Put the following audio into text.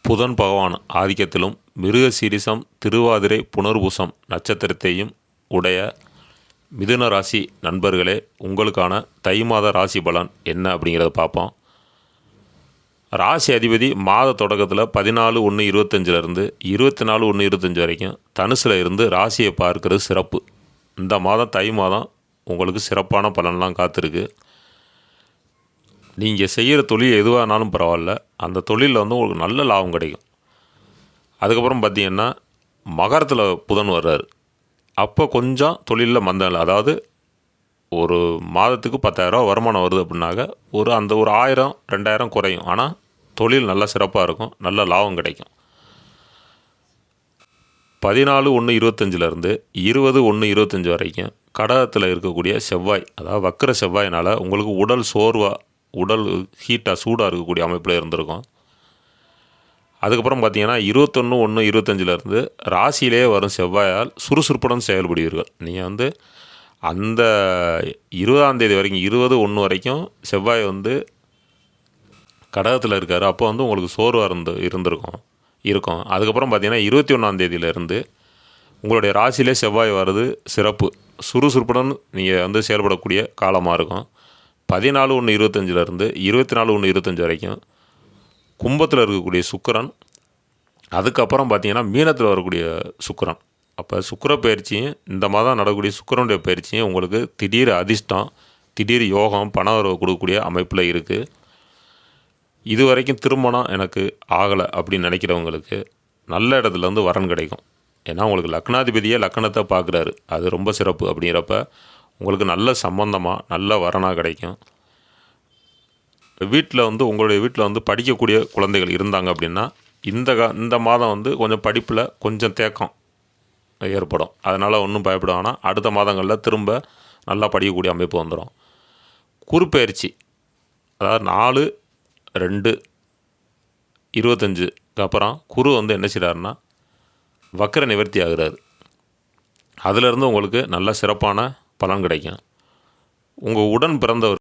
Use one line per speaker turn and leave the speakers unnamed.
புதன் பகவான் ஆதிக்கத்திலும் மிருகசீரிசம் திருவாதிரை புனர்பூசம் நட்சத்திரத்தையும் உடைய மிதுன ராசி நண்பர்களே, உங்களுக்கான தை மாத ராசி பலன் என்ன அப்படிங்கிறத பார்ப்போம். ராசி அதிபதி மாத தொடக்கத்தில் 14/1/25 24/1/25 வரைக்கும் தனுசில் இருந்து ராசியை பார்க்கறது சிறப்பு. இந்த மாதம் தை மாதம் உங்களுக்கு சிறப்பான பலன்லாம் காத்திருக்கு. நீங்கள் செய்கிற தொழில் எதுவானாலும் பரவாயில்ல, அந்த தொழிலில் உங்களுக்கு நல்ல லாபம் கிடைக்கும். அதுக்கப்புறம் பார்த்திங்கன்னா மகரத்தில் புதன் வர்றாரு. அப்போ கொஞ்சம் தொழிலில் மந்தம், அதாவது ஒரு மாதத்துக்கு 10,000 வருமானம் வருது அப்படின்னாக்க ஒரு 1000 2000 குறையும். ஆனால் தொழில் நல்லா சிறப்பாக இருக்கும், நல்ல லாபம் கிடைக்கும். 14/1/25 20/1/25 வரைக்கும் கடகத்தில் இருக்கக்கூடிய செவ்வாய், அதாவது வக்கர செவ்வாயினால் உங்களுக்கு உடல் சோர்வாக, உடல் ஹீட்டாக சூடாக இருக்கக்கூடிய அமைப்பில் இருந்திருக்கும். அதுக்கப்புறம் பார்த்திங்கன்னா 21/1/25 ராசியிலே வரும் செவ்வாயால் சுறுசுறுப்புடன் செயல்படுவீர்கள். நீங்கள் அந்த 20ஆம் தேதி வரைக்கும் 20/1 வரைக்கும் செவ்வாய் கடகத்தில் இருக்கார். அப்போ உங்களுக்கு சோர்வாக இருக்கும். அதுக்கப்புறம் பார்த்திங்கன்னா 21ஆம் தேதியிலேருந்து உங்களுடைய ராசியிலே செவ்வாய் வர்றது சிறப்பு. சுறுசுறுப்புடன் நீங்கள் செயல்படக்கூடிய காலமாக இருக்கும். 14/1/25 24/1/25 வரைக்கும் கும்பத்தில் இருக்கக்கூடிய சுக்கிரன், அதுக்கப்புறம் பார்த்திங்கன்னா மீனத்தில் வரக்கூடிய சுக்கிரன். அப்போ சுக்கிர பயிற்சியும் இந்த மாதம் நடக்கக்கூடிய சுக்கிரனுடைய பயிற்சியும் உங்களுக்கு திடீர் அதிர்ஷ்டம், திடீர் யோகம், பண வரவு கொடுக்கக்கூடிய அமைப்பில் இருக்குது. இது வரைக்கும் திருமணம் எனக்கு ஆகலை அப்படின்னு நினைக்கிறவங்களுக்கு நல்ல இடத்துலேருந்து வரன் கிடைக்கும். ஏன்னா உங்களுக்கு லக்னாதிபதியே லக்னத்தை பார்க்குறாரு, அது ரொம்ப சிறப்பு. அப்படிங்கிறப்ப உங்களுக்கு நல்ல சம்பந்தமாக நல்ல வரனாக கிடைக்கும். வீட்டில் உங்களுடைய வீட்டில் படிக்கக்கூடிய குழந்தைகள் இருந்தாங்க அப்படின்னா இந்த மாதம் கொஞ்சம் படிப்பில் கொஞ்சம் தேக்கம் ஏற்படும். அதனால் ஒன்றும் பயப்பட வேணாம். அடுத்த மாதங்களில் திரும்ப நல்லா படிக்கக்கூடிய அமைப்பு வந்துடும். குருப்பெயர்ச்சி, அதாவது 4/2/25 அப்புறம் குரு என்ன செய்கிறாருன்னா வக்கர நிவர்த்தி ஆகிறாரு. அதிலிருந்து உங்களுக்கு நல்ல சிறப்பான பலன் கிடைக்கும். உங்கள் உடன் பிறந்தவர்